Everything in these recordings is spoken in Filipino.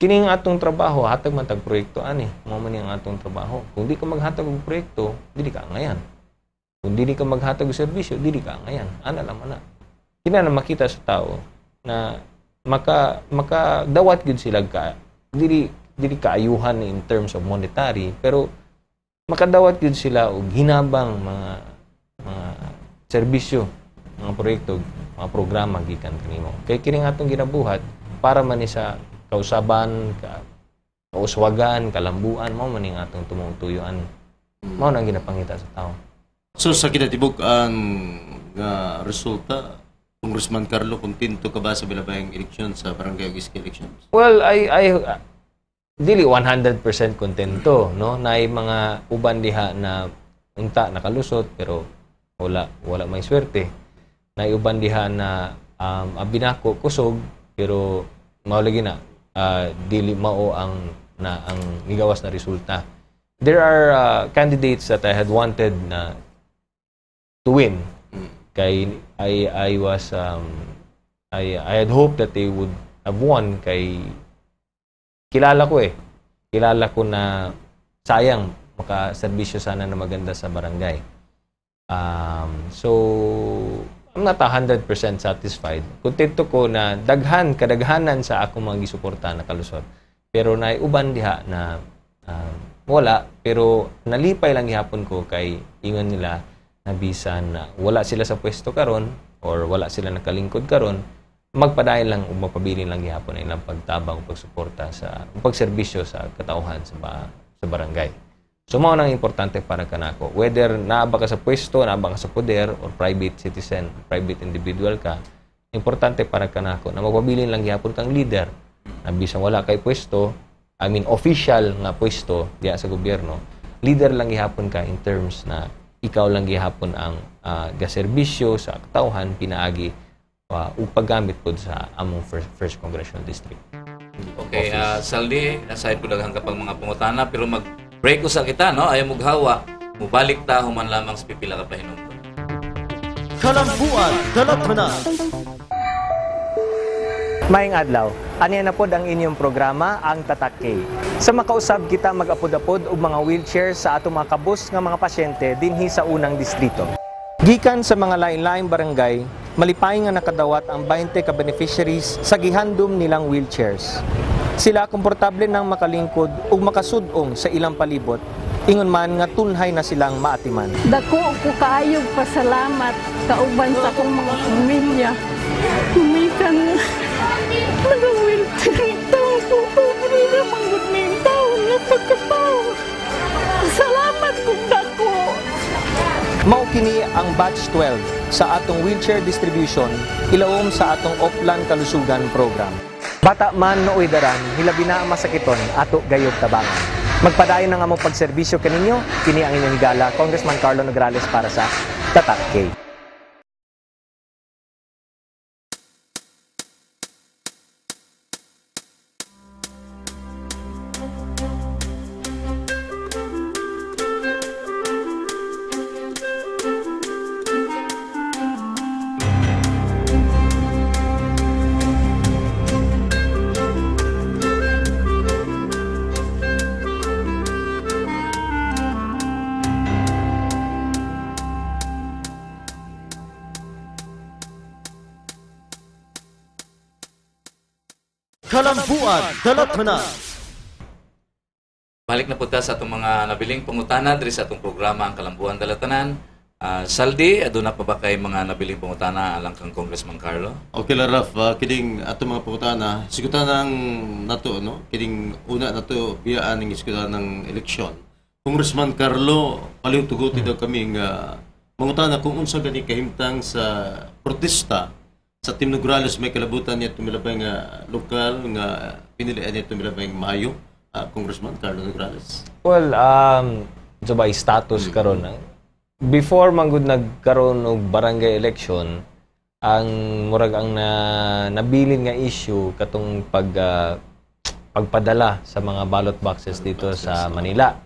kining atong trabaho hatag man tag proyekto ani, mao man ang atong trabaho. Kung di ka maghatag og proyekto, dili ka ngayan. Kung dili ka maghatag og serbisyo, dili ka ngayan. Ana lang man na. Kina na makita sa tao na makadawat gyud sila ka dili kaayuhan in terms of monetary, pero makadawat gyud sila og hinabang mga serbisyo, mga proyekto, mga programa gikan kanimo. Kay kini atong ginabuhat para man ni sa kausaban, kauswagan, kalambuan, mao man ning atong tumutuyuan. Mao nang ginapangita sa tao. So sa kinatibuk ang resulta, Congressman Carlo, kontento ka ba sa bilabayang eleksyon sa barangay Iski elections? Well, I dili 100% kontento, no? Naay mga uban diha na unta nakalusot pero wala may swerte. Naay uban diha na abinako kusog pero mao lagi na dili mao ang gigawas na resulta. There are candidates that I had wanted na to win. Kay I was I had hoped that they would have won kay kilala ko na sayang makaserbisyo sana na maganda sa barangay. So I'm not 100% satisfied. Kontento ko na kadaghanan sa akong mga gisuporta na kalusot. Pero naiuban diha na wala, pero nalipay lang gihapon ko kay ingon nila na bisan na wala sila sa pwesto karon or wala sila nakalingkod karon, magpadayon lang o magpabilin lang gihapon ang ilang pagtabang o pagsuporta sa pagserbisyo sa katauhan sa barangay. So, mao nang importante para kanako. Whether naaba ka sa pwesto, naaba ka sa poder, or private citizen, private individual ka, importante para kanako na magpabilin lang gihapon kang leader. Na bisan wala kay pwesto, official nga pwesto diya sa gobyerno, leader lang gihapon ka in terms na ikaw lang gihapon ang gaserbisyo sa katauhan pinaagi ug paggamit pod sa among first congressional district. Okay, Saldi, aside po daghang kapag mga pangutana pero break usal kita, no? Ayaw mughawa. Mubalik ta human lamang sa pipila ka pahinumdom. Kalambuan, Dalatmanan. Maayong adlaw. Aniya na pod ang inyong programa, ang Tatak K. Sa makausab kita mag-apod-apod og mga wheelchair sa atong mga kabus nga mga pasyente dinhi sa unang distrito. Gikan sa mga lain-laing barangay, malipay nga nakadawat ang 20 ka beneficiaries sa gihandom nilang wheelchairs. Sila komportable nang makalingkod ug makasudong sa ilang palibot, ingon man nga tunhay na silang maatiman. Dako ko kaayog pasalamat kauban sa akong mga pamilya. Kumikan nag-wheelchair tao ko pobre na manggod ning taon na pagkatao. Salamat kong dako. Mao kini ang batch 12 sa atong wheelchair distribution ilawom sa atong Oplan Kalusugan program. Bata man nooy daran, hilabi na ang masakiton ato gayud tabangan. Magpadayon ang among pagserbisyo kaninyo, kini ang inyong higala, Congressman Carlo Nograles para sa Tatak K. Kalambuan, Dalatmanan. Balik na po ta sa itong mga nabiling pangutana diri sa itong programa ang Kalambuan Dalatmanan. Saldi, aduna pa ba kay mga nabiling pangutana alang kang Congressman Carlo? Okay la Raf, kining ato mga pangutana, sigutan ng nato, no? Kining una nato biyaan ng sigutan ng eleksyon. Congressman Carlo, palihog tuguti daw kami nga mangutana kung unsa gani kahimtang sa protesta sa Team Nograles may kalabutan niya tumilabay nga lokal nga pinilian niya tumilabay nga Mayo, Congressman Carlo Nograles. Well, so by status karon before manggod nagkaroon og barangay election, ang murag ang nabilin nga issue katong pagpadala sa mga ballot boxes dito sa Manila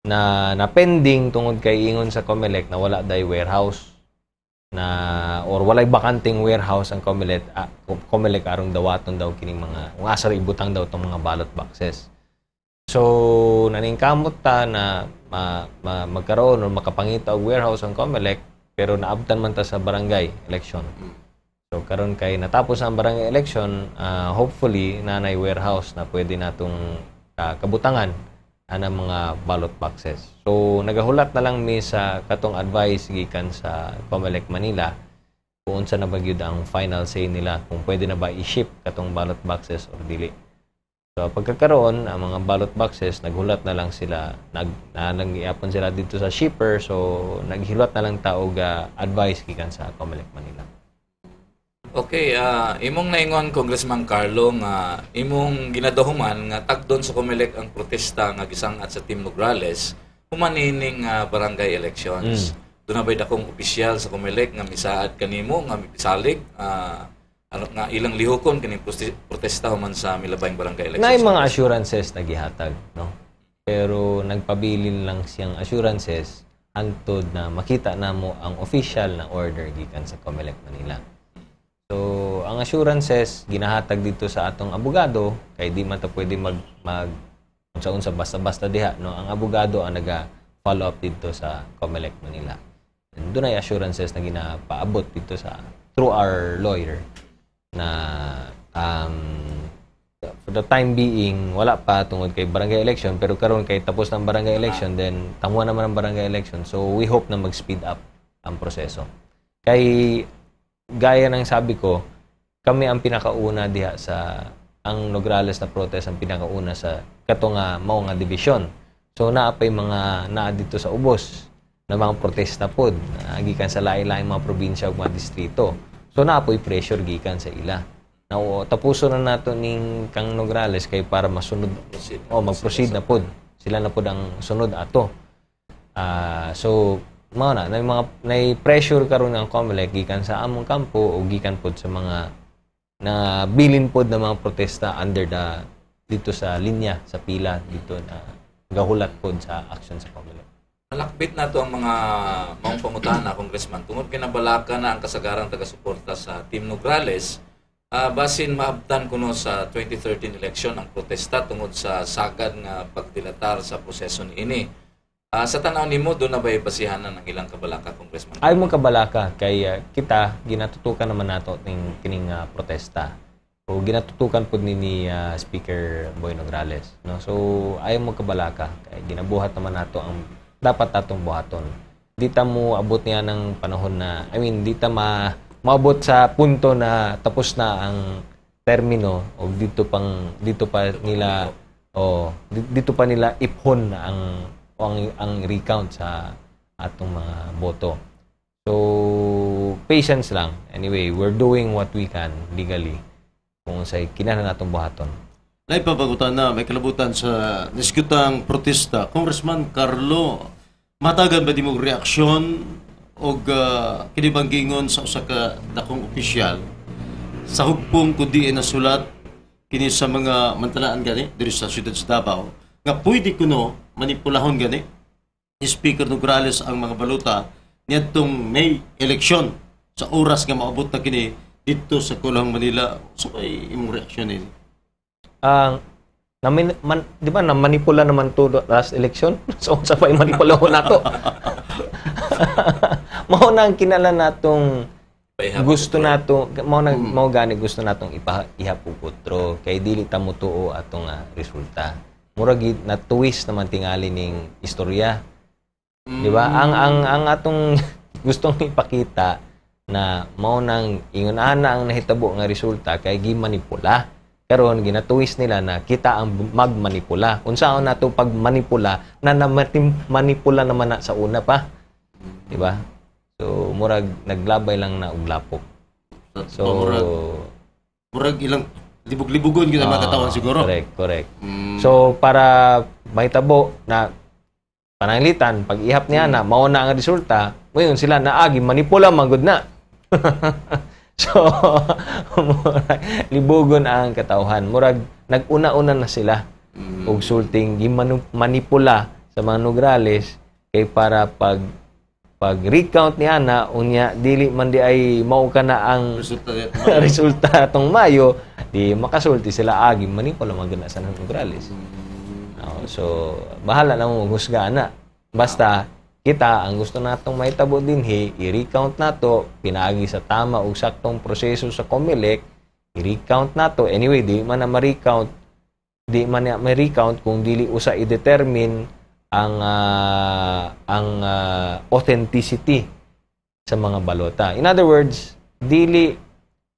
na pending tungod kay ingon sa COMELEC na wala day warehouse. na or walay bakanting warehouse ang Comelec arong dawaton daw kining mga asar ibutang daw tong mga ballot boxes. So naningkamot ta na magkaroon o makapangita og warehouse ang Comelec pero naabtan man ta sa barangay election. So karon kay natapos ang barangay election, hopefully nanay warehouse na pwede natong kabutangan ana mga ballot boxes. So nagahulat na lang mi sa katong advice gikan sa Comelec Manila kung unsa na ba gyud ang final say nila kung pwede na ba i-ship katong ballot boxes or dili. So pagkakaroon ang mga ballot boxes naghulat na lang sila nag-iapon sila dito sa shipper, so naghilat na lang taog advice gikan sa Comelec Manila. Okay, imong naingon Congressman Carlo nga imong ginadahuman nga tagdon sa Comelec ang protesta nga gisangat sa Team Nograles humanining barangay elections. Doon na ba'y dakong opisyal sa Comelec nga misaad kanimo nga misalig nga ilang lihokon kining protesta human sa milabayng barangay elections? Naay mga assurances na gihatag, no? Pero nagpabilin lang siyang assurances hangtod na makita namo ang official na order gikan sa Comelec Manila. So, ang assurances ginahatag dito sa atong abogado kay di man ta pwede mag unsa-unsa basta-basta diha, no? Ang abogado ang naga-follow up dito sa Comelec Manila. And doon ay assurances na ginapaabot dito sa through our lawyer na for the time being wala pa tungod kay barangay election, pero karon kay tapos ng barangay election then tangwa naman ang barangay election, so we hope na mag-speed up ang proseso. Kay gaya ng sabi ko, kami ang pinakauna diha sa ang Nograles na protest ang pinakauna sa kato nga mao nga division. So naapay mga naa dito sa ubos na mga protesta pod gikan sa lain-laing mga probinsya ug mga distrito. So naapoy pressure gikan sa ila. Now tapuso na nato ning kang Nograles kay para masunod mag-proceed na pod. Sila na pod ang sunod ato. So mao na mga pressure karon ng Comelec gikan sa among kampo o gikan pod sa mga na bilin pod na mga protesta under dito sa linya sa pila dito na gahulat pod sa action sa Comelec. Nalakbit na to ang mga maong pangutana, Congressman, tungod kinabalaka na ang kasagarang taga-suporta sa Team Nograles. Basin maabtan kuno sa 2013 election ang protesta tungod sa sagad nga pagdilatar sa proseso niini. Sa tanaw nimo doon na ba'y basihanan ng ilang kabalaka, Congressman? Ay mo kabalaka kay kita ginatutukan naman nato ning kining protesta. So ginatutukan pud ni Speaker Boy Nograles, no? So ay mo kabalaka kay ginabuhat naman nato ang dapat natong buhaton. Di ta mo abot niya ng panahon na di ta maabot sa punto na tapos na ang termino o dito pa nila iphon na ang recount sa atong mga boto. So patience lang. Anyway, we're doing what we can legally kung sa kinahanglan natong buhaton. Naipapagutan na may kalabutan sa diskutang protesta. Congressman Carlo, matagan ba di mo reaksyon o kinibanggingon sa usa ka dakong opisyal sa hugpong kundi na sulat kini sa mga mantalaan gani diri sa siyudad sa Davao nga pwede kuno manipulahon gani ni Speaker Nograles ang mga baluta niadtong May election sa oras nga maabot na kini dito sa Kulahang Manila. So ay imong reaksyon ni? Di ba na manipula naman to last election? So sa pa manipula ko nato. Mao na ang kinala natong gusto nato mao gani gusto natong ihapukutro kay dili ta mo tuo atong resulta. Murag na twist naman tingali ning istorya. Di ba? Ang atong gustong ipakita na mao nang ingon ana ang nahitabo nga resulta kay gimanipula. Karon ginatwist nila na kita ang magmanipula. Unsaon nato pagmanipula na manipula naman na sa una pa. Di ba? So murag naglabay lang na og lapok. So murag ilang libog-libugon kita makatawan siguro. Correct. So para mahitabo na pananglitan pag ihap niya na mao na ang resulta, ngayon sila naagi manipula magud na. So, libugon ang katawhan. Murag, nag-una-una na sila og sulting manipula sa mga Nograles kay para pag recount ni ana unya dili man di ay mao kana ang Resulta dito. resulta tong Mayo, di makasulti sila agi manipula magana sa Nograles. So bahala na mo maghusga ana. Basta kita ang gusto natong mahitabo dinhi, i-recount nato pinaagi sa tama ug saktong proseso sa COMELEC, i-recount nato anyway di man na ma-recount kung dili usa i-determine ang authenticity sa mga balota. In other words, dili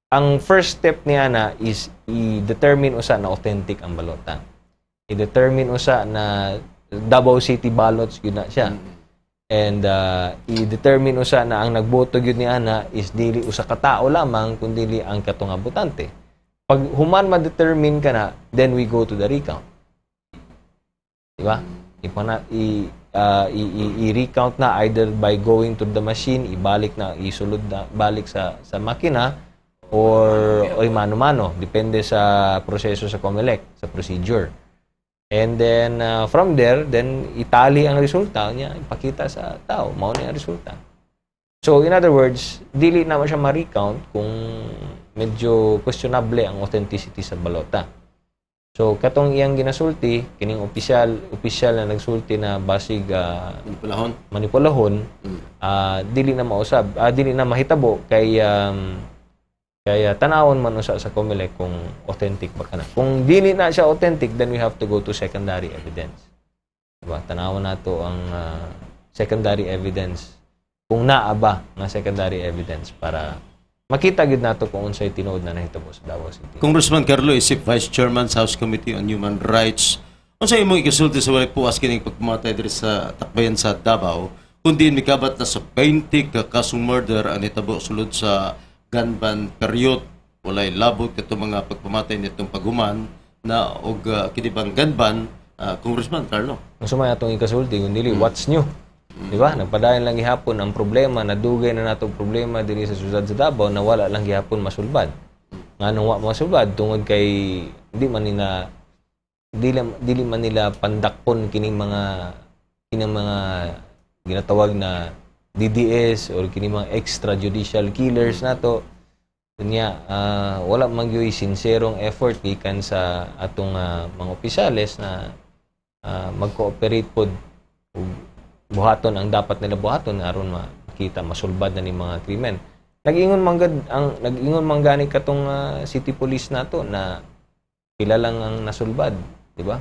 ang first step niya na is i-determine usa na authentic ang balota. I-determine usa na Davao City ballots yun na siya. And i-determine usa na ang nagboto yun ni ana is dili usa ka tao lamang kundi ang katong botante. Pag human ma-determine ka na, then we go to the recount. Diba? I-recount na either by going to the machine, ibalik na, isulod na, balik sa makina, or mano-mano. Depende sa proseso sa COMELEC, sa procedure. And then, from there, then itali ang resulta niya, ipakita sa tao, mao na yung resulta. So, in other words, dili na siya ma-recount kung medyo questionable ang authenticity sa balota. So, katong iyang ginasulti, kining opisyal na nagsulti na basig manipulahon, dili na mausab, dili na mahitabo kay tanawon man usa sa COMELEC kung authentic ba kana. Kung dili na siya authentic, then we have to go to secondary evidence. Diba? Tanawon nato ang secondary evidence. Kung naa ba nga secondary evidence para makita gid nato kung unsay tinuod na nahitabo sa Davao City. Congressman Carlo isip Vice Chairman sa House Committee on Human Rights. Unsay imong ikisulti sa walay puwas kining pagpamatay diri sa takbayan sa Davao kundi mikabat na sa 20 ka kasong murder ang nitabo sulod sa gun ban period. Walay labot kato mga pagpamatay nitong paghuman na og kinibang gun ban, Congressman Carlo. Ang sumay atong ikasulti kundi what's new? Di ba? Nagpadayon lang gihapon ang problema, nadugay na natong problema diri sa syudad sa Davao na wala lang gihapon masulbad. Nganong wa masulbad tungod kay dili man nila pandakpon kining mga ginatawag na DDS or kining mga extrajudicial killers nato. Kunya wala man gyud sinserong effort gikan sa atong mga opisyales na mag-cooperate pod buhaton ang dapat nila buhaton aron makita masulbad na ni mga krimen. Nag-ingon man gani katong city police nato na pila lang ang nasulbad, di ba?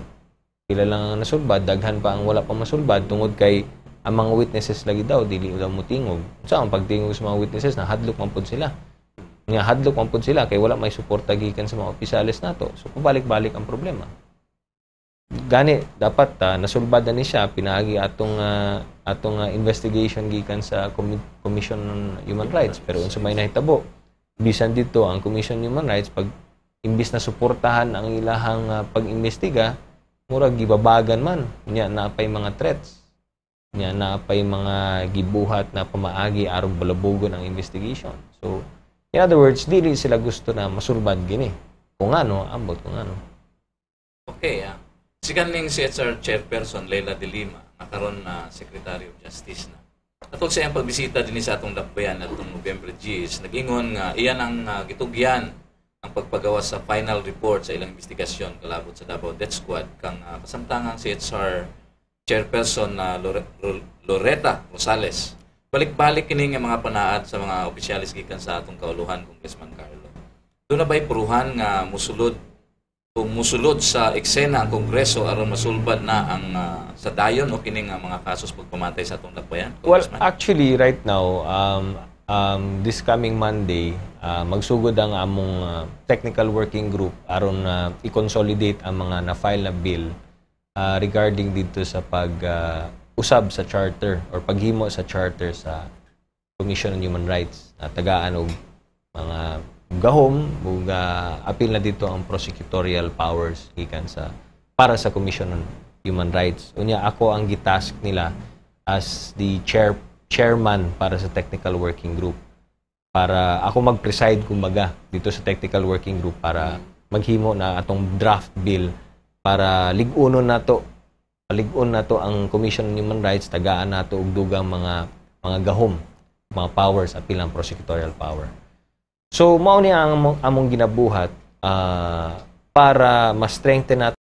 Pila lang ang nasulbad, daghan pa ang wala pa masulbad tungod kay ang mga witnesses lagi daw dili daw motingog. Unsa ang pagtingog sa mga witnesses na hadlok man pud sila. Nga hadlok man pud sila kay wala may suporta gikan sa mga opisyales nato. So pabalik-balik ang problema. Gani dapat nasulbad na ni siya pinaagi atong investigation gikan sa Commission on Human Rights pero unsa may nahitabo bisan dito ang Commission on Human Rights pag imbis na suportahan ang ilahang pag-imbestiga murag gibabagan man nya napay mga threats nya napay mga gibuhat na pamaagi aron balabugon ang investigation. So in other words dili sila gusto na masulbad gini kung ano ambot kung ano. Okay, sikan ning CHR Chairperson Leila de Lima, nakaroon na Secretary of Justice na. Atol sa iyang pagbisita din sa atong dakbayan atong November G's, nag-ingon nga iyan ang gitugyan ang pagpagawa sa final report sa ilang investigasyon kalabot sa Davao Death Squad kang kasamtangang CHR Chairperson na Loretta Rosales. Balik-balik kini nga mga panaad sa mga opisyalis gikan sa atong kauluhan Congressman Carlo. Doon na ba'y puruhan nga musulod sa eksena ang Kongreso aron masulbad na ang sa dayon o kining mga kasos pagpamatay sa atong dakbayan? Well, actually right now this coming Monday magsugod ang among technical working group aron i-consolidate ang mga na-file na bill regarding dito sa usab sa charter or paghimo sa charter sa Commission on Human Rights tagaan og mga gahom ug apil na dito ang prosecutorial powers gikan sa para sa Commission on Human Rights. Unya ako ang gitask nila as the chairman para sa technical working group para ako mag-preside kumbaga dito sa technical working group para maghimo na atong draft bill para lig-unon nato ang Commission on Human Rights tagaan nato og dugang mga mga gahom, mga powers at pilang prosecutorial power. So mao ni ang among ginabuhat para ma-strengthen natin